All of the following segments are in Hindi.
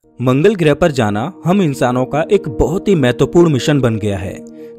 मंगल ग्रह पर जाना हम इंसानों का एक बहुत ही महत्वपूर्ण मिशन बन गया है।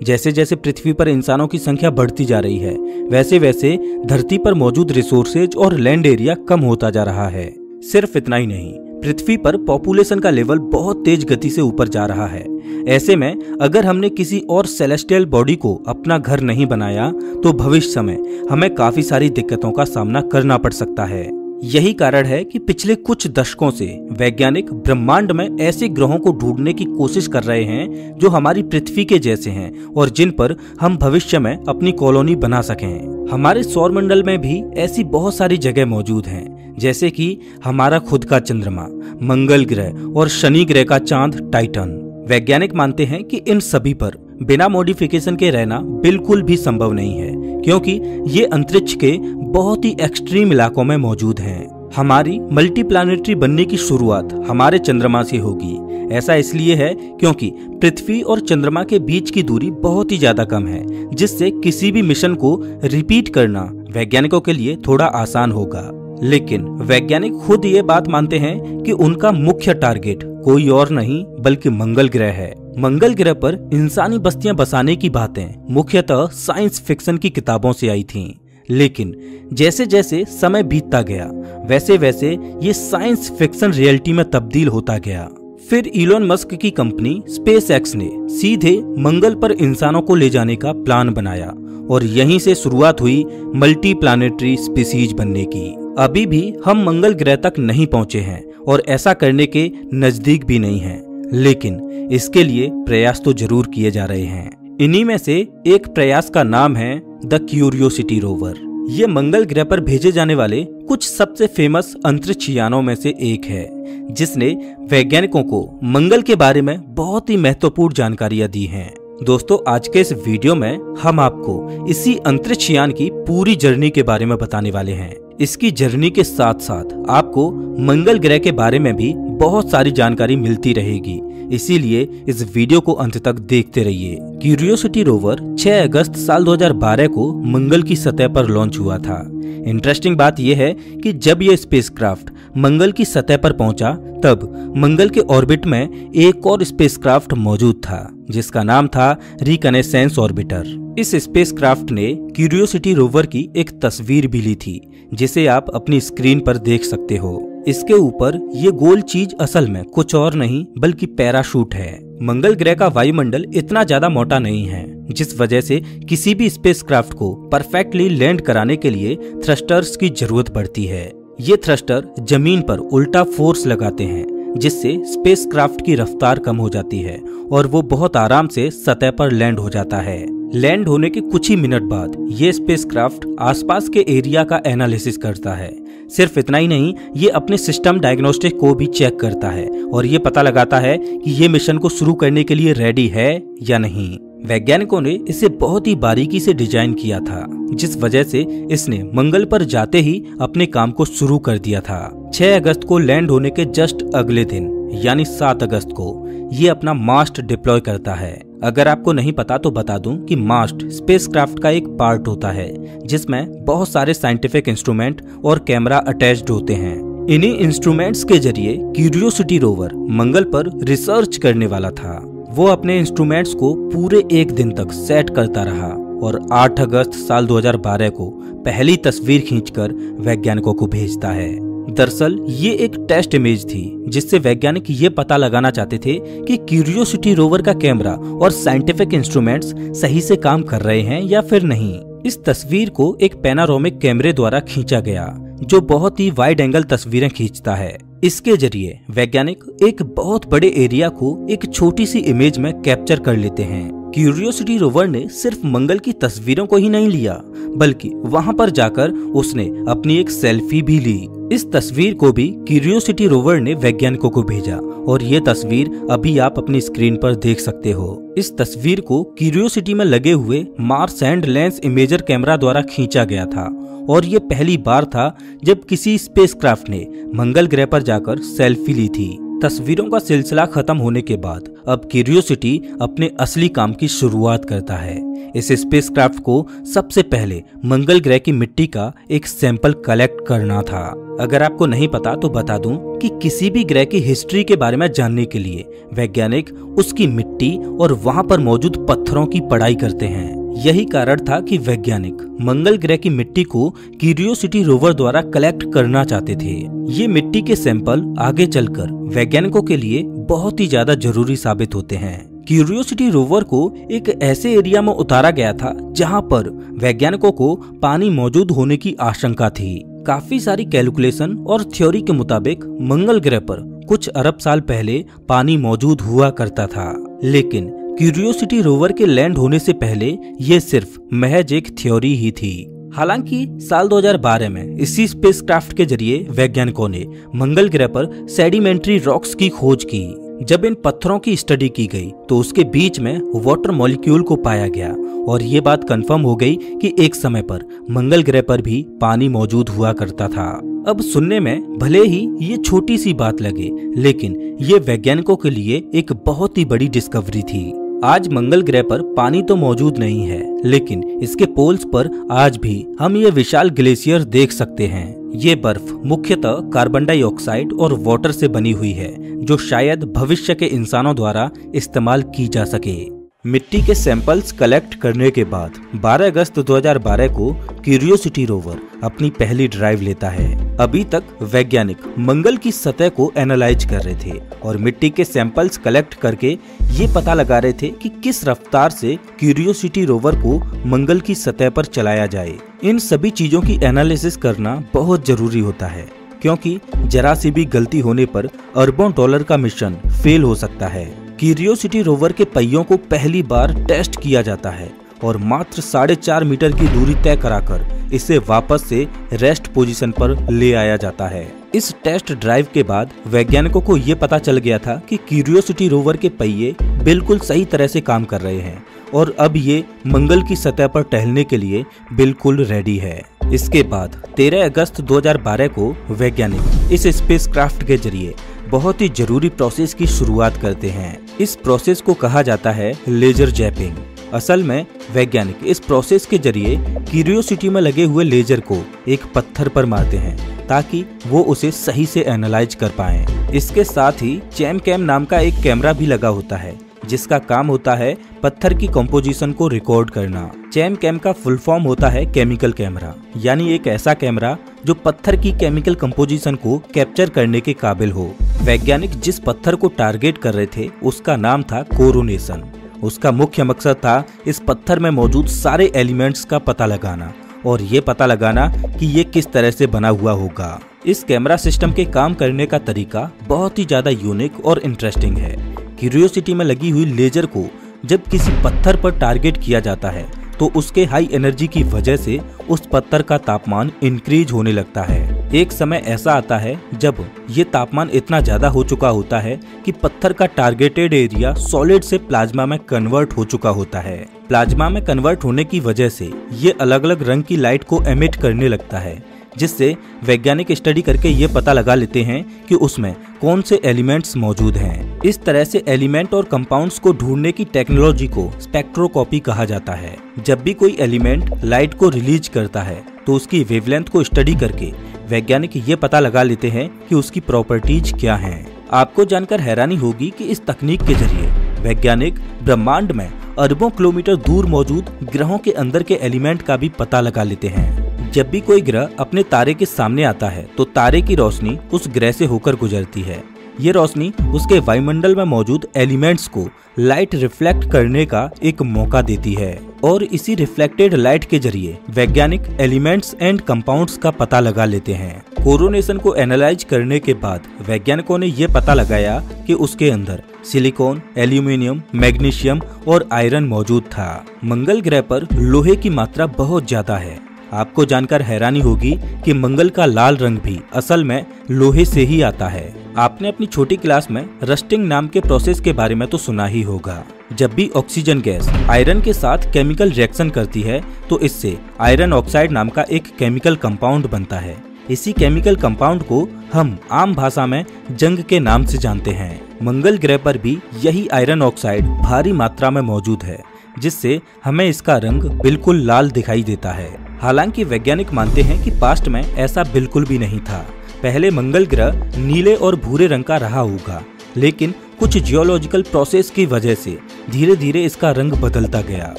जैसे जैसे पृथ्वी पर इंसानों की संख्या बढ़ती जा रही है, वैसे वैसे धरती पर मौजूद रिसोर्सेज और लैंड एरिया कम होता जा रहा है। सिर्फ इतना ही नहीं, पृथ्वी पर पॉपुलेशन का लेवल बहुत तेज गति से ऊपर जा रहा है। ऐसे में अगर हमने किसी और सेलेस्टियल बॉडी को अपना घर नहीं बनाया तो भविष्य में हमें काफी सारी दिक्कतों का सामना करना पड़ सकता है। यही कारण है कि पिछले कुछ दशकों से वैज्ञानिक ब्रह्मांड में ऐसे ग्रहों को ढूंढने की कोशिश कर रहे हैं जो हमारी पृथ्वी के जैसे हैं और जिन पर हम भविष्य में अपनी कॉलोनी बना सकें। हमारे सौरमंडल में भी ऐसी बहुत सारी जगह मौजूद हैं, जैसे कि हमारा खुद का चंद्रमा, मंगल ग्रह और शनि ग्रह का चांद टाइटन। वैज्ञानिक मानते हैं कि इन सभी पर बिना मॉडिफिकेशन के रहना बिल्कुल भी संभव नहीं है, क्योंकि ये अंतरिक्ष के बहुत ही एक्सट्रीम इलाकों में मौजूद हैं। हमारी मल्टीप्लैनेटरी बनने की शुरुआत हमारे चंद्रमा से होगी। ऐसा इसलिए है क्योंकि पृथ्वी और चंद्रमा के बीच की दूरी बहुत ही ज्यादा कम है, जिससे किसी भी मिशन को रिपीट करना वैज्ञानिकों के लिए थोड़ा आसान होगा। लेकिन वैज्ञानिक खुद ये बात मानते हैं कि उनका मुख्य टारगेट कोई और नहीं बल्कि मंगल ग्रह है। मंगल ग्रह पर इंसानी बस्तियां बसाने की बातें मुख्यतः साइंस फिक्शन की किताबों से आई थीं, लेकिन जैसे जैसे समय बीतता गया वैसे वैसे ये साइंस फिक्शन रियलिटी में तब्दील होता गया। फिर इलोन मस्क की कंपनी स्पेस एक्स ने सीधे मंगल पर इंसानों को ले जाने का प्लान बनाया और यहीं से शुरुआत हुई मल्टी प्लानेटरी स्पीसीज बनने की। अभी भी हम मंगल ग्रह तक नहीं पहुंचे हैं और ऐसा करने के नजदीक भी नहीं हैं, लेकिन इसके लिए प्रयास तो जरूर किए जा रहे हैं। इन्हीं में से एक प्रयास का नाम है द क्यूरियोसिटी रोवर। ये मंगल ग्रह पर भेजे जाने वाले कुछ सबसे फेमस अंतरिक्ष यानों में से एक है, जिसने वैज्ञानिकों को मंगल के बारे में बहुत ही महत्वपूर्ण जानकारियां दी हैं। दोस्तों, आज के इस वीडियो में हम आपको इसी अंतरिक्ष यान की पूरी जर्नी के बारे में बताने वाले हैं। इसकी जर्नी के साथ साथ आपको मंगल ग्रह के बारे में भी बहुत सारी जानकारी मिलती रहेगी, इसीलिए इस वीडियो को अंत तक देखते रहिए। क्यूरियोसिटी रोवर 6 अगस्त साल 2012 को मंगल की सतह पर लॉन्च हुआ था। इंटरेस्टिंग बात यह है कि जब यह स्पेसक्राफ्ट मंगल की सतह पर पहुंचा तब मंगल के ऑर्बिट में एक और स्पेसक्राफ्ट मौजूद था, जिसका नाम था रिकनेसेंस ऑर्बिटर। इस स्पेसक्राफ्ट ने क्यूरियोसिटी रोवर की एक तस्वीर भी ली थी, जिसे आप अपनी स्क्रीन पर देख सकते हो। इसके ऊपर ये गोल चीज असल में कुछ और नहीं बल्कि पैराशूट है। मंगल ग्रह का वायुमंडल इतना ज्यादा मोटा नहीं है, जिस वजह से किसी भी स्पेसक्राफ्ट को परफेक्टली लैंड कराने के लिए थ्रस्टर्स की जरूरत पड़ती है। ये थ्रस्टर जमीन पर उल्टा फोर्स लगाते हैं, जिससे स्पेसक्राफ्ट की रफ्तार कम हो जाती है और वो बहुत आराम से सतह पर लैंड हो जाता है। लैंड होने के कुछ ही मिनट बाद ये स्पेसक्राफ्ट आसपास के एरिया का एनालिसिस करता है। सिर्फ इतना ही नहीं, ये अपने सिस्टम डायग्नोस्टिक को भी चेक करता है और ये पता लगाता है कि ये मिशन को शुरू करने के लिए रेडी है या नहीं। वैज्ञानिकों ने इसे बहुत ही बारीकी से डिजाइन किया था, जिस वजह से इसने मंगल पर जाते ही अपने काम को शुरू कर दिया था। 6 अगस्त को लैंड होने के जस्ट अगले दिन यानी 7 अगस्त को ये अपना मास्ट डिप्लॉय करता है। अगर आपको नहीं पता तो बता दूं कि मास्ट स्पेसक्राफ्ट का एक पार्ट होता है, जिसमें बहुत सारे साइंटिफिक इंस्ट्रूमेंट और कैमरा अटैच्ड होते हैं। इन्हीं इंस्ट्रूमेंट्स के जरिए क्यूरियोसिटी रोवर मंगल पर रिसर्च करने वाला था। वो अपने इंस्ट्रूमेंट्स को पूरे एक दिन तक सेट करता रहा और 8 अगस्त साल 2012 को पहली तस्वीर खींचकर वैज्ञानिकों को भेजता है। दरअसल ये एक टेस्ट इमेज थी, जिससे वैज्ञानिक ये पता लगाना चाहते थे कि क्यूरियोसिटी रोवर का कैमरा और साइंटिफिक इंस्ट्रूमेंट्स सही से काम कर रहे हैं या फिर नहीं। इस तस्वीर को एक पैनारोमिक कैमरे द्वारा खींचा गया, जो बहुत ही वाइड एंगल तस्वीरें खींचता है। इसके जरिए वैज्ञानिक एक बहुत बड़े एरिया को एक छोटी सी इमेज में कैप्चर कर लेते हैं। क्यूरियोसिटी रोवर ने सिर्फ मंगल की तस्वीरों को ही नहीं लिया, बल्कि वहां पर जाकर उसने अपनी एक सेल्फी भी ली। इस तस्वीर को भी क्यूरियोसिटी रोवर ने वैज्ञानिकों को भेजा और ये तस्वीर अभी आप अपनी स्क्रीन पर देख सकते हो। इस तस्वीर को क्यूरियोसिटी में लगे हुए Mars and lens imager camera द्वारा खींचा गया था और ये पहली बार था जब किसी स्पेसक्राफ्ट ने मंगल ग्रह पर जाकर सेल्फी ली थी। तस्वीरों का सिलसिला खत्म होने के बाद अब क्यूरियोसिटी अपने असली काम की शुरुआत करता है। इस स्पेसक्राफ्ट को सबसे पहले मंगल ग्रह की मिट्टी का एक सैंपल कलेक्ट करना था। अगर आपको नहीं पता तो बता दूं कि किसी भी ग्रह की हिस्ट्री के बारे में जानने के लिए वैज्ञानिक उसकी मिट्टी और वहां पर मौजूद पत्थरों की पढ़ाई करते हैं। यही कारण था कि वैज्ञानिक मंगल ग्रह की मिट्टी को क्यूरियोसिटी रोवर द्वारा कलेक्ट करना चाहते थे। ये मिट्टी के सैंपल आगे चलकर वैज्ञानिकों के लिए बहुत ही ज्यादा जरूरी साबित होते हैं। क्यूरियोसिटी रोवर को एक ऐसे एरिया में उतारा गया था जहां पर वैज्ञानिकों को पानी मौजूद होने की आशंका थी। काफी सारी कैलकुलेशन और थ्योरी के मुताबिक मंगल ग्रह पर कुछ अरब साल पहले पानी मौजूद हुआ करता था, लेकिन क्यूरियोसिटी रोवर के लैंड होने से पहले ये सिर्फ महज एक थ्योरी ही थी। हालांकि साल 2012 में इसी स्पेसक्राफ्ट के जरिए वैज्ञानिकों ने मंगल ग्रह पर सेडिमेंट्री रॉक्स की खोज की। जब इन पत्थरों की स्टडी की गई तो उसके बीच में वाटर मॉलिक्यूल को पाया गया और ये बात कंफर्म हो गई कि एक समय पर मंगल ग्रह पर भी पानी मौजूद हुआ करता था। अब सुनने में भले ही ये छोटी सी बात लगे, लेकिन ये वैज्ञानिकों के लिए एक बहुत ही बड़ी डिस्कवरी थी। आज मंगल ग्रह पर पानी तो मौजूद नहीं है, लेकिन इसके पोल्स पर आज भी हम ये विशाल ग्लेशियर देख सकते हैं। ये बर्फ मुख्यतः कार्बन डाइऑक्साइड और वाटर से बनी हुई है, जो शायद भविष्य के इंसानों द्वारा इस्तेमाल की जा सके। मिट्टी के सैंपल्स कलेक्ट करने के बाद 12 अगस्त 2012 को क्यूरियोसिटी रोवर अपनी पहली ड्राइव लेता है। अभी तक वैज्ञानिक मंगल की सतह को एनालाइज कर रहे थे और मिट्टी के सैंपल्स कलेक्ट करके ये पता लगा रहे थे कि किस रफ्तार से क्यूरियोसिटी रोवर को मंगल की सतह पर चलाया जाए। इन सभी चीजों की एनालिसिस करना बहुत जरूरी होता है, क्योंकि जरा सी भी गलती होने पर अरबों डॉलर का मिशन फेल हो सकता है। क्यूरियोसिटी रोवर के पहियों को पहली बार टेस्ट किया जाता है और मात्र 4.5 मीटर की दूरी तय कराकर इसे वापस से रेस्ट पोजीशन पर ले आया जाता है। इस टेस्ट ड्राइव के बाद वैज्ञानिकों को ये पता चल गया था कि क्यूरियोसिटी रोवर के पहिए बिल्कुल सही तरह से काम कर रहे हैं और अब ये मंगल की सतह पर टहलने के लिए बिल्कुल रेडी है। इसके बाद 13 अगस्त 2012 को वैज्ञानिक इस स्पेसक्राफ्ट के जरिए बहुत ही जरूरी प्रोसेस की शुरुआत करते हैं। इस प्रोसेस को कहा जाता है लेजर जैपिंग। असल में वैज्ञानिक इस प्रोसेस के जरिए क्यूरियोसिटी में लगे हुए लेजर को एक पत्थर पर मारते हैं ताकि वो उसे सही से एनालाइज कर पाएं। इसके साथ ही चैम कैम नाम का एक कैमरा भी लगा होता है, जिसका काम होता है पत्थर की कंपोजिशन को रिकॉर्ड करना। चैम कैम का फुल फॉर्म होता है केमिकल कैमरा, यानी एक ऐसा कैमरा जो पत्थर की केमिकल कंपोजिशन को कैप्चर करने के काबिल हो। वैज्ञानिक जिस पत्थर को टारगेट कर रहे थे उसका नाम था कोरोनेशन। उसका मुख्य मकसद था इस पत्थर में मौजूद सारे एलिमेंट्स का पता लगाना और ये पता लगाना कि ये किस तरह से बना हुआ होगा। इस कैमरा सिस्टम के काम करने का तरीका बहुत ही ज्यादा यूनिक और इंटरेस्टिंग है। क्यूरियोसिटी में लगी हुई लेजर को जब किसी पत्थर पर टारगेट किया जाता है तो उसके हाई एनर्जी की वजह से उस पत्थर का तापमान इंक्रीज होने लगता है। एक समय ऐसा आता है जब ये तापमान इतना ज्यादा हो चुका होता है कि पत्थर का टारगेटेड एरिया सॉलिड से प्लाज्मा में कन्वर्ट हो चुका होता है। प्लाज्मा में कन्वर्ट होने की वजह से ये अलग अलग रंग की लाइट को एमिट करने लगता है, जिससे वैज्ञानिक स्टडी करके ये पता लगा लेते हैं कि उसमें कौन से एलिमेंट्स मौजूद हैं। इस तरह से एलिमेंट और कंपाउंड्स को ढूंढने की टेक्नोलॉजी को स्पेक्ट्रोस्कोपी कहा जाता है। जब भी कोई एलिमेंट लाइट को रिलीज करता है तो उसकी वेवलेंथ को स्टडी करके वैज्ञानिक ये पता लगा लेते हैं कि उसकी प्रॉपर्टीज क्या हैं। आपको जानकर हैरानी होगी कि इस तकनीक के जरिए वैज्ञानिक ब्रह्मांड में अरबों किलोमीटर दूर मौजूद ग्रहों के अंदर के एलिमेंट का भी पता लगा लेते हैं। जब भी कोई ग्रह अपने तारे के सामने आता है तो तारे की रोशनी उस ग्रह से होकर गुजरती है। ये रोशनी उसके वायुमंडल में मौजूद एलिमेंट्स को लाइट रिफ्लेक्ट करने का एक मौका देती है और इसी रिफ्लेक्टेड लाइट के जरिए वैज्ञानिक एलिमेंट्स एंड कंपाउंड्स का पता लगा लेते हैं। कोरोनेशन को एनालाइज करने के बाद वैज्ञानिकों ने ये पता लगाया कि उसके अंदर सिलिकॉन, एल्यूमिनियम, मैग्नीशियम और आयरन मौजूद था। मंगल ग्रह पर लोहे की मात्रा बहुत ज्यादा है। आपको जानकर हैरानी होगी कि मंगल का लाल रंग भी असल में लोहे से ही आता है। आपने अपनी छोटी क्लास में रस्टिंग नाम के प्रोसेस के बारे में तो सुना ही होगा। जब भी ऑक्सीजन गैस आयरन के साथ केमिकल रिएक्शन करती है तो इससे आयरन ऑक्साइड नाम का एक केमिकल कंपाउंड बनता है। इसी केमिकल कंपाउंड को हम आम भाषा में जंग के नाम से जानते हैं। मंगल ग्रह पर भी यही आयरन ऑक्साइड भारी मात्रा में मौजूद है, जिससे हमें इसका रंग बिल्कुल लाल दिखाई देता है। हालांकि वैज्ञानिक मानते हैं कि पास्ट में ऐसा बिल्कुल भी नहीं था। पहले मंगल ग्रह नीले और भूरे रंग का रहा होगा, लेकिन कुछ जियोलॉजिकल प्रोसेस की वजह से धीरे धीरे इसका रंग बदलता गया।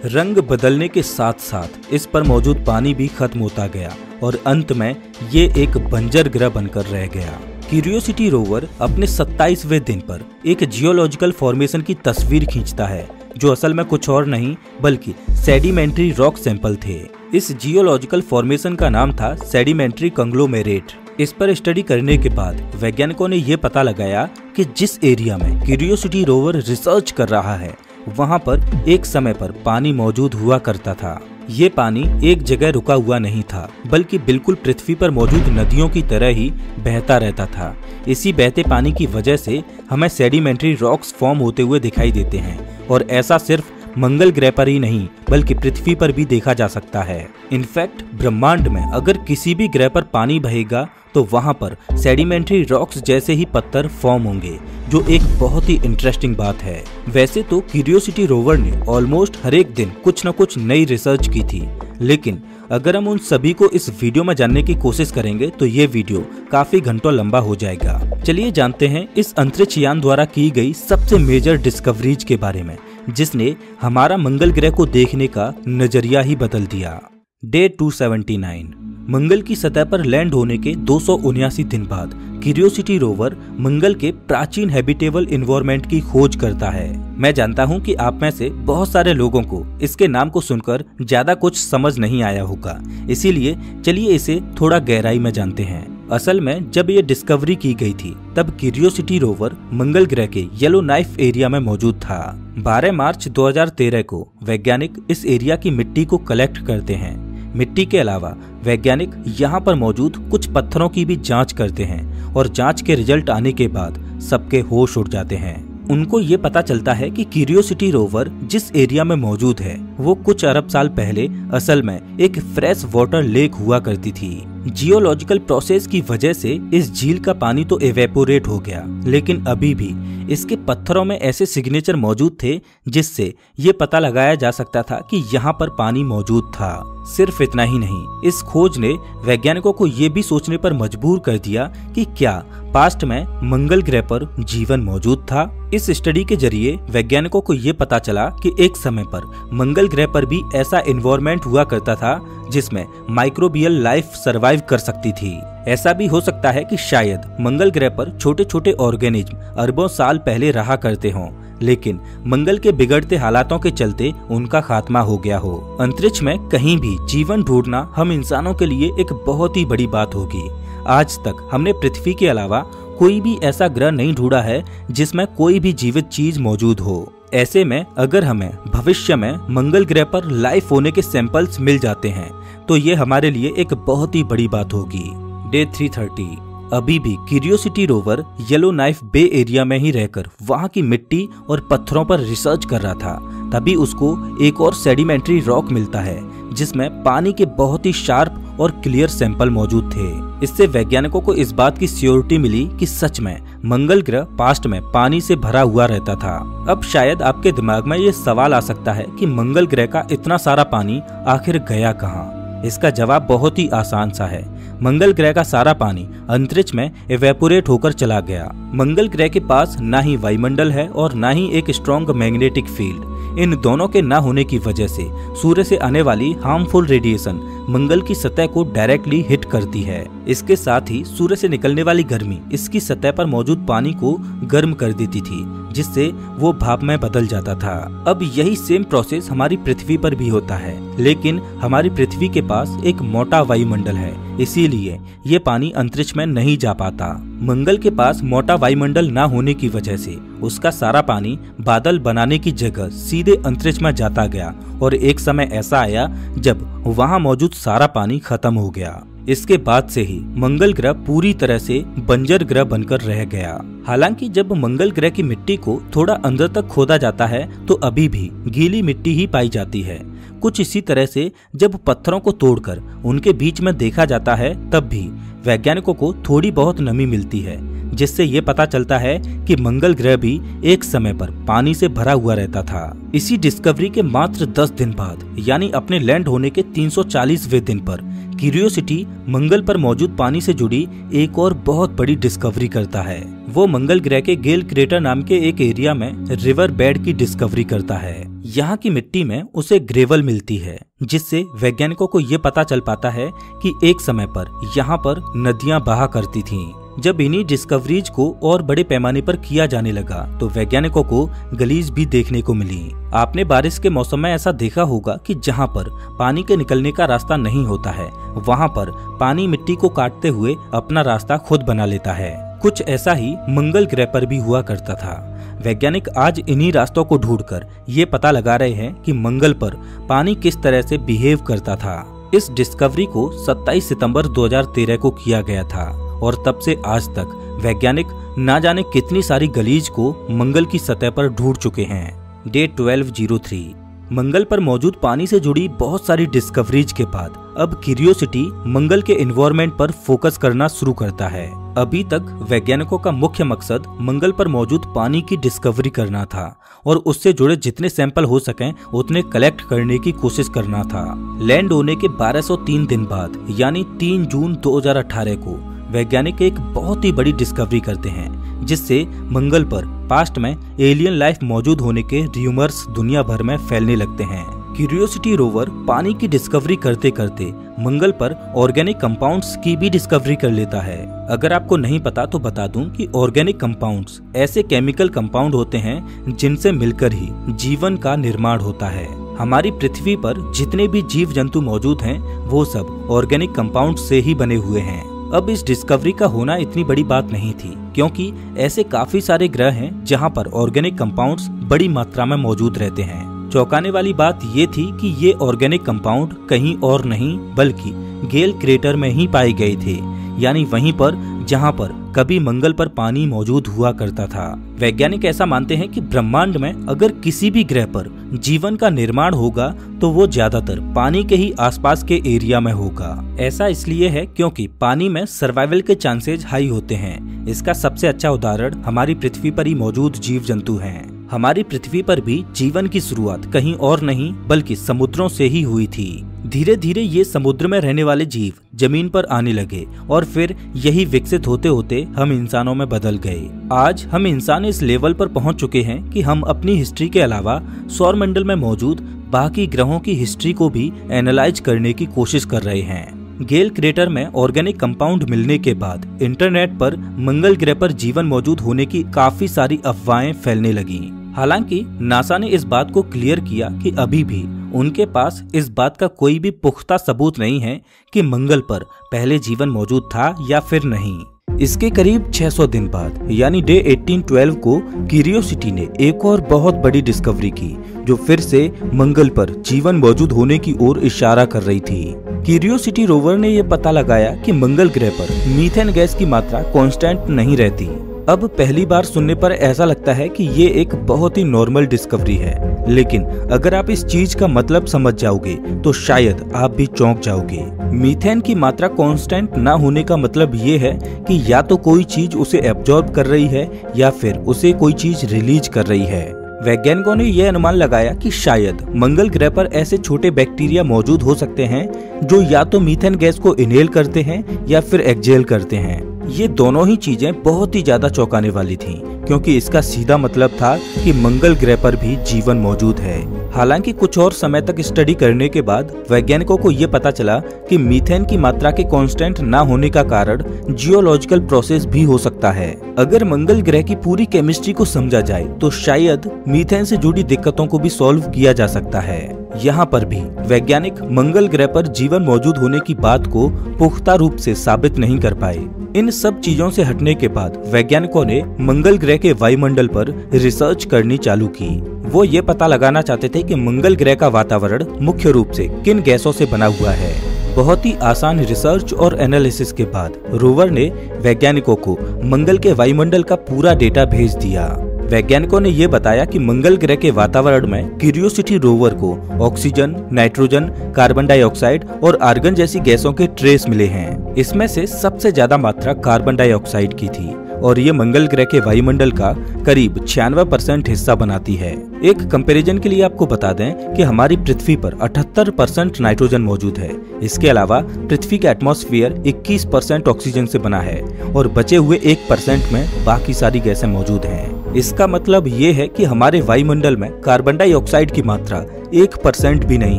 रंग बदलने के साथ साथ इस पर मौजूद पानी भी खत्म होता गया और अंत में ये एक बंजर ग्रह बनकर रह गया। क्यूरियोसिटी रोवर अपने 27वें दिन पर एक जियोलॉजिकल फॉर्मेशन की तस्वीर खींचता है, जो असल में कुछ और नहीं बल्कि सेडिमेंट्री रॉक सैंपल थे। इस जियोलॉजिकल फॉर्मेशन का नाम था सेडिमेंट्री कंग्लोमेरेट। इस पर स्टडी करने के बाद वैज्ञानिकों ने यह पता लगाया कि जिस एरिया में क्यूरियोसिटी रोवर रिसर्च कर रहा है वहां पर एक समय पर पानी मौजूद हुआ करता था। ये पानी एक जगह रुका हुआ नहीं था, बल्कि बिल्कुल पृथ्वी पर मौजूद नदियों की तरह ही बहता रहता था। इसी बहते पानी की वजह से हमें सेडिमेंट्री रॉक्स फॉर्म होते हुए दिखाई देते हैं, और ऐसा सिर्फ मंगल ग्रह पर ही नहीं बल्कि पृथ्वी पर भी देखा जा सकता है। इनफैक्ट ब्रह्मांड में अगर किसी भी ग्रह पर पानी बहेगा तो वहां पर सेडिमेंट्री रॉक्स जैसे ही पत्थर फॉर्म होंगे, जो एक बहुत ही इंटरेस्टिंग बात है। वैसे तो क्यूरियोसिटी रोवर ने ऑलमोस्ट हर एक दिन कुछ न कुछ नई रिसर्च की थी, लेकिन अगर हम उन सभी को इस वीडियो में जानने की कोशिश करेंगे तो ये वीडियो काफी घंटों लंबा हो जाएगा। चलिए जानते हैं इस अंतरिक्ष यान द्वारा की गई सबसे मेजर डिस्कवरीज के बारे में, जिसने हमारा मंगल ग्रह को देखने का नजरिया ही बदल दिया। डे 279 मंगल की सतह पर लैंड होने के 279 दिन बाद क्यूरियोसिटी रोवर मंगल के प्राचीन हैबिटेबल एनवायरनमेंट की खोज करता है। मैं जानता हूं कि आप में से बहुत सारे लोगों को इसके नाम को सुनकर ज्यादा कुछ समझ नहीं आया होगा, इसीलिए चलिए इसे थोड़ा गहराई में जानते हैं। असल में जब ये डिस्कवरी की गई थी तब क्यूरियोसिटी रोवर मंगल ग्रह के येलो नाइफ एरिया में मौजूद था। 12 मार्च 2013 को वैज्ञानिक इस एरिया की मिट्टी को कलेक्ट करते हैं। मिट्टी के अलावा वैज्ञानिक यहाँ पर मौजूद कुछ पत्थरों की भी जांच करते हैं, और जांच के रिजल्ट आने के बाद सबके होश उड़ जाते हैं। उनको ये पता चलता है कि क्यूरियोसिटी रोवर जिस एरिया में मौजूद है वो कुछ अरब साल पहले असल में एक फ्रेश वाटर लेक हुआ करती थी। जियोलॉजिकल प्रोसेस की वजह से इस झील का पानी तो एवेपोरेट हो गया, लेकिन अभी भी इसके पत्थरों में ऐसे सिग्नेचर मौजूद थे जिससे ये पता लगाया जा सकता था कि यहाँ पर पानी मौजूद था। सिर्फ इतना ही नहीं, इस खोज ने वैज्ञानिकों को ये भी सोचने पर मजबूर कर दिया कि क्या पास्ट में मंगल ग्रह पर जीवन मौजूद था। इस स्टडी के जरिए वैज्ञानिकों को ये पता चला कि एक समय पर मंगल ग्रह पर भी ऐसा एनवायरनमेंट हुआ करता था जिसमें माइक्रोबियल लाइफ सरवाइव कर सकती थी। ऐसा भी हो सकता है कि शायद मंगल ग्रह पर छोटे छोटे ऑर्गेनिज्म अरबों साल पहले रहा करते हों, लेकिन मंगल के बिगड़ते हालातों के चलते उनका खात्मा हो गया हो। अंतरिक्ष में कहीं भी जीवन ढूंढना हम इंसानों के लिए एक बहुत ही बड़ी बात होगी। आज तक हमने पृथ्वी के अलावा कोई भी ऐसा ग्रह नहीं ढूंढा है जिसमें कोई भी जीवित चीज मौजूद हो। ऐसे में अगर हमें भविष्य में मंगल ग्रह पर लाइफ होने के सैंपल्स मिल जाते हैं तो ये हमारे लिए एक बहुत ही बड़ी बात होगी। डे 330 अभी भी क्यूरियोसिटी रोवर येलो नाइफ बे एरिया में ही रहकर वहां की मिट्टी और पत्थरों पर रिसर्च कर रहा था। तभी उसको एक और सेडिमेंट्री रॉक मिलता है जिसमें पानी के बहुत ही शार्प और क्लियर सैंपल मौजूद थे। इससे वैज्ञानिकों को इस बात की श्योरिटी मिली कि सच में मंगल ग्रह पास्ट में पानी से भरा हुआ रहता था। अब शायद आपके दिमाग में ये सवाल आ सकता है कि मंगल ग्रह का इतना सारा पानी आखिर गया कहाँ? इसका जवाब बहुत ही आसान सा है। मंगल ग्रह का सारा पानी अंतरिक्ष में एवेपोरेट होकर चला गया। मंगल ग्रह के पास ना ही वायुमंडल है और ना ही एक स्ट्रॉन्ग मैग्नेटिक फील्ड। इन दोनों के ना होने की वजह से सूर्य से आने वाली हार्मफुल रेडिएशन मंगल की सतह को डायरेक्टली हिट करती है। इसके साथ ही सूर्य से निकलने वाली गर्मी इसकी सतह पर मौजूद पानी को गर्म कर देती थी, जिससे वो भाप में बदल जाता था। अब यही सेम प्रोसेस हमारी पृथ्वी पर भी होता है, लेकिन हमारी पृथ्वी के पास एक मोटा वायुमंडल है, इसीलिए ये पानी अंतरिक्ष में नहीं जा पाता। मंगल के पास मोटा वायुमंडल ना होने की वजह से उसका सारा पानी बादल बनाने की जगह सीधे अंतरिक्ष में जाता गया, और एक समय ऐसा आया जब वहाँ मौजूद सारा पानी खत्म हो गया। इसके बाद से ही मंगल ग्रह पूरी तरह से बंजर ग्रह बनकर रह गया। हालांकि जब मंगल ग्रह की मिट्टी को थोड़ा अंदर तक खोदा जाता है तो अभी भी गीली मिट्टी ही पाई जाती है। कुछ इसी तरह से जब पत्थरों को तोड़कर उनके बीच में देखा जाता है तब भी वैज्ञानिकों को थोड़ी बहुत नमी मिलती है, जिससे ये पता चलता है कि मंगल ग्रह भी एक समय पर पानी से भरा हुआ रहता था। इसी डिस्कवरी के मात्र 10 दिन बाद यानी अपने लैंड होने के 340वें दिन पर क्यूरियोसिटी मंगल पर मौजूद पानी से जुड़ी एक और बहुत बड़ी डिस्कवरी करता है। वो मंगल ग्रह के गेल क्रेटर नाम के एक एरिया में रिवर बेड की डिस्कवरी करता है। यहाँ की मिट्टी में उसे ग्रेवल मिलती है, जिससे वैज्ञानिकों को ये पता चल पाता है कि एक समय पर यहाँ पर नदियाँ बहा करती थीं। जब इन्हीं डिस्कवरीज को और बड़े पैमाने पर किया जाने लगा तो वैज्ञानिकों को गलीज भी देखने को मिली। आपने बारिश के मौसम में ऐसा देखा होगा कि जहाँ पर पानी के निकलने का रास्ता नहीं होता है, वहाँ पर पानी मिट्टी को काटते हुए अपना रास्ता खुद बना लेता है। कुछ ऐसा ही मंगल ग्रह पर भी हुआ करता था। वैज्ञानिक आज इन्हीं रास्तों को ढूंढकर ये पता लगा रहे हैं कि मंगल पर पानी किस तरह से बिहेव करता था। इस डिस्कवरी को 27 सितंबर 2013 को किया गया था और तब से आज तक वैज्ञानिक ना जाने कितनी सारी गलीज को मंगल की सतह पर ढूंढ चुके हैं। डे 1203 मंगल पर मौजूद पानी से जुड़ी बहुत सारी डिस्कवरीज के बाद अब क्यूरियोसिटी मंगल के एनवायरनमेंट पर फोकस करना शुरू करता है। अभी तक वैज्ञानिकों का मुख्य मकसद मंगल पर मौजूद पानी की डिस्कवरी करना था और उससे जुड़े जितने सैंपल हो सकें उतने कलेक्ट करने की कोशिश करना था। लैंड होने के 1203 दिन बाद यानी 3 जून 2018 को वैज्ञानिक एक बहुत ही बड़ी डिस्कवरी करते हैं, जिससे मंगल पर पास्ट में एलियन लाइफ मौजूद होने के र्यूमर्स दुनिया भर में फैलने लगते हैं। क्यूरियोसिटी रोवर पानी की डिस्कवरी करते करते मंगल पर ऑर्गेनिक कंपाउंड्स की भी डिस्कवरी कर लेता है। अगर आपको नहीं पता तो बता दूं कि ऑर्गेनिक कंपाउंड्स ऐसे केमिकल कंपाउंड होते हैं जिनसे मिलकर ही जीवन का निर्माण होता है। हमारी पृथ्वी पर जितने भी जीव जंतु मौजूद हैं वो सब ऑर्गेनिक कंपाउंड से ही बने हुए हैं। अब इस डिस्कवरी का होना इतनी बड़ी बात नहीं थी, क्योंकि ऐसे काफी सारे ग्रह हैं जहां पर ऑर्गेनिक कंपाउंड्स बड़ी मात्रा में मौजूद रहते हैं। चौंकाने वाली बात ये थी कि ये ऑर्गेनिक कंपाउंड कहीं और नहीं बल्कि गेल क्रेटर में ही पाए गए थे, यानी वहीं पर जहां पर कभी मंगल पर पानी मौजूद हुआ करता था। वैज्ञानिक ऐसा मानते हैं कि ब्रह्मांड में अगर किसी भी ग्रह पर जीवन का निर्माण होगा तो वो ज्यादातर पानी के ही आसपास के एरिया में होगा। ऐसा इसलिए है क्योंकि पानी में सर्वाइवल के चांसेस हाई होते हैं। इसका सबसे अच्छा उदाहरण हमारी पृथ्वी पर ही मौजूद जीव जंतु हैं। हमारी पृथ्वी पर भी जीवन की शुरुआत कहीं और नहीं बल्कि समुद्रों से ही हुई थी। धीरे धीरे ये समुद्र में रहने वाले जीव जमीन पर आने लगे और फिर यही विकसित होते होते हम इंसानों में बदल गए। आज हम इंसान इस लेवल पर पहुंच चुके हैं कि हम अपनी हिस्ट्री के अलावा सौरमंडल में मौजूद बाकी ग्रहों की हिस्ट्री को भी एनालाइज करने की कोशिश कर रहे हैं। गेल क्रेटर में ऑर्गेनिक कंपाउंड मिलने के बाद इंटरनेट पर मंगल ग्रह पर जीवन मौजूद होने की काफी सारी अफवाहें फैलने लगी। हालांकि नासा ने इस बात को क्लियर किया कि अभी भी उनके पास इस बात का कोई भी पुख्ता सबूत नहीं है कि मंगल पर पहले जीवन मौजूद था या फिर नहीं। इसके करीब 600 दिन बाद यानी डे 1812 को क्यूरियोसिटी ने एक और बहुत बड़ी डिस्कवरी की, जो फिर से मंगल पर जीवन मौजूद होने की ओर इशारा कर रही थी। क्यूरियोसिटी रोवर ने यह पता लगाया कि मंगल ग्रह पर मीथेन गैस की मात्रा कांस्टेंट नहीं रहती। अब पहली बार सुनने पर ऐसा लगता है कि ये एक बहुत ही नॉर्मल डिस्कवरी है, लेकिन अगर आप इस चीज का मतलब समझ जाओगे तो शायद आप भी चौंक जाओगे। मीथेन की मात्रा कांस्टेंट ना होने का मतलब ये है कि या तो कोई चीज उसे एब्जॉर्ब कर रही है या फिर उसे कोई चीज रिलीज कर रही है। वैज्ञानिकों ने यह अनुमान लगाया कि शायद मंगल ग्रह पर ऐसे छोटे बैक्टीरिया मौजूद हो सकते हैं जो या तो मीथेन गैस को इनहेल करते हैं या फिर एक्सहेल करते हैं। ये दोनों ही चीजें बहुत ही ज्यादा चौंकाने वाली थीं, क्योंकि इसका सीधा मतलब था कि मंगल ग्रह पर भी जीवन मौजूद है। हालांकि कुछ और समय तक स्टडी करने के बाद वैज्ञानिकों को ये पता चला कि मीथेन की मात्रा के कांस्टेंट ना होने का कारण जियोलॉजिकल प्रोसेस भी हो सकता है। अगर मंगल ग्रह की पूरी केमिस्ट्री को समझा जाए तो शायद मीथेन से जुड़ी दिक्कतों को भी सॉल्व किया जा सकता है। यहाँ पर भी वैज्ञानिक मंगल ग्रह पर जीवन मौजूद होने की बात को पुख्ता रूप से साबित नहीं कर पाए। इन सब चीजों से हटने के बाद वैज्ञानिकों ने मंगल ग्रह के वायुमंडल पर रिसर्च करनी चालू की। वो ये पता लगाना चाहते थे कि मंगल ग्रह का वातावरण मुख्य रूप से किन गैसों से बना हुआ है। बहुत ही आसान रिसर्च और एनालिसिस के बाद रोवर ने वैज्ञानिकों को मंगल के वायुमंडल का पूरा डेटा भेज दिया। वैज्ञानिकों ने ये बताया कि मंगल ग्रह के वातावरण में क्यूरियोसिटी रोवर को ऑक्सीजन, नाइट्रोजन, कार्बन डाइऑक्साइड और आर्गन जैसी गैसों के ट्रेस मिले हैं। इसमें से सबसे ज्यादा मात्रा कार्बन डाइऑक्साइड की थी और ये मंगल ग्रह के वायुमंडल का करीब 96% हिस्सा बनाती है। एक कंपैरिजन के लिए आपको बता दें कि हमारी पृथ्वी पर 78% नाइट्रोजन मौजूद है। इसके अलावा पृथ्वी का एटमॉस्फेयर 21% ऑक्सीजन से बना है और बचे हुए 1% में बाकी सारी गैसें मौजूद हैं। इसका मतलब ये है कि हमारे वायुमंडल में कार्बन डाइऑक्साइड की मात्रा 1% भी नहीं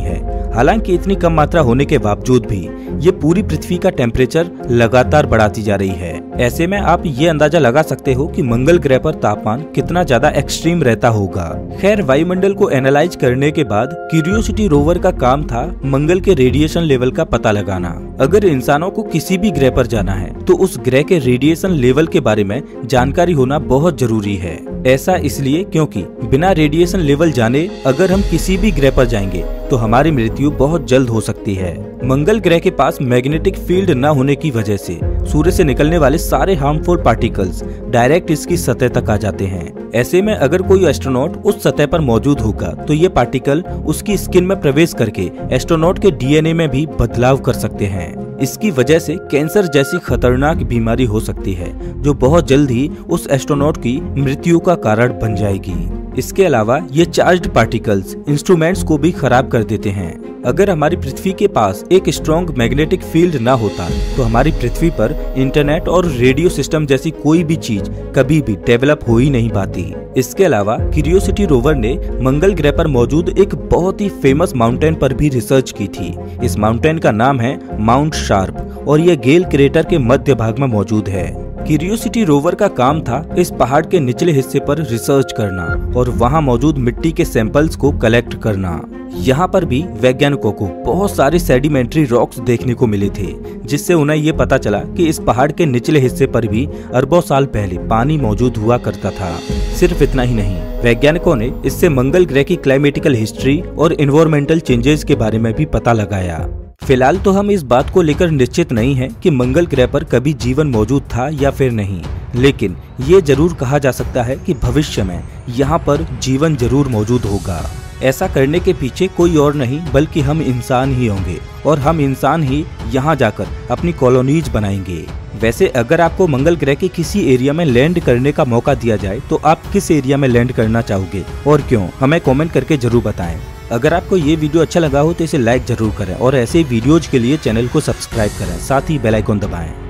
है। हालांकि इतनी कम मात्रा होने के बावजूद भी ये पूरी पृथ्वी का टेम्परेचर लगातार बढ़ाती जा रही है। ऐसे में आप ये अंदाजा लगा सकते हो कि मंगल ग्रह पर तापमान कितना ज्यादा एक्सट्रीम रहता होगा। खैर, वायुमंडल को एनालाइज करने के बाद क्यूरियोसिटी रोवर का काम था मंगल के रेडिएशन लेवल का पता लगाना। अगर इंसानों को किसी भी ग्रह पर जाना है तो उस ग्रह के रेडिएशन लेवल के बारे में जानकारी होना बहुत जरूरी है। ऐसा इसलिए क्योंकि बिना रेडिएशन लेवल जाने अगर हम किसी भी ग्रह पर जाएंगे तो हमारी मृत्यु बहुत जल्द हो सकती है। मंगल ग्रह के पास मैग्नेटिक फील्ड न होने की वजह से सूर्य से निकलने वाले सारे हार्मफुल पार्टिकल्स डायरेक्ट इसकी सतह तक आ जाते हैं। ऐसे में अगर कोई एस्ट्रोनॉट उस सतह पर मौजूद होगा तो ये पार्टिकल उसकी स्किन में प्रवेश करके एस्ट्रोनॉट के डीएनए में भी बदलाव कर सकते हैं। इसकी वजह से कैंसर जैसी खतरनाक बीमारी हो सकती है जो बहुत जल्द ही उस एस्ट्रोनॉट की मृत्यु का कारण बन जाएगी। इसके अलावा ये चार्ज्ड पार्टिकल्स इंस्ट्रूमेंट्स को भी खराब कर देते हैं। अगर हमारी पृथ्वी के पास एक स्ट्रॉन्ग मैग्नेटिक फील्ड ना होता तो हमारी पृथ्वी पर इंटरनेट और रेडियो सिस्टम जैसी कोई भी चीज कभी भी डेवलप हो ही नहीं पाती। इसके अलावा क्यूरियोसिटी रोवर ने मंगल ग्रह पर मौजूद एक बहुत ही फेमस माउंटेन पर भी रिसर्च की थी। इस माउंटेन का नाम है माउंट शार्प और यह गेल क्रेटर के मध्य भाग में मौजूद है। क्यूरियोसिटी रोवर का काम था इस पहाड़ के निचले हिस्से पर रिसर्च करना और वहां मौजूद मिट्टी के सैंपल्स को कलेक्ट करना। यहाँ पर भी वैज्ञानिकों को बहुत सारे सेडिमेंट्री रॉक्स देखने को मिले थे, जिससे उन्हें ये पता चला कि इस पहाड़ के निचले हिस्से पर भी अरबों साल पहले पानी मौजूद हुआ करता था। सिर्फ इतना ही नहीं, वैज्ञानिकों ने इससे मंगल ग्रह की क्लाइमेटिकल हिस्ट्री और एनवायरमेंटल चेंजेस के बारे में भी पता लगाया। फिलहाल तो हम इस बात को लेकर निश्चित नहीं है कि मंगल ग्रह पर कभी जीवन मौजूद था या फिर नहीं, लेकिन ये जरूर कहा जा सकता है कि भविष्य में यहाँ पर जीवन जरूर मौजूद होगा। ऐसा करने के पीछे कोई और नहीं बल्कि हम इंसान ही होंगे और हम इंसान ही यहाँ जाकर अपनी कॉलोनीज बनाएंगे। वैसे अगर आपको मंगल ग्रह के किसी एरिया में लैंड करने का मौका दिया जाए तो आप किस एरिया में लैंड करना चाहोगे और क्यों, हमें कमेंट करके जरूर बताएं। अगर आपको ये वीडियो अच्छा लगा हो तो इसे लाइक जरूर करें और ऐसे वीडियोज के लिए चैनल को सब्सक्राइब करें, साथ ही बेल आइकन दबाएं।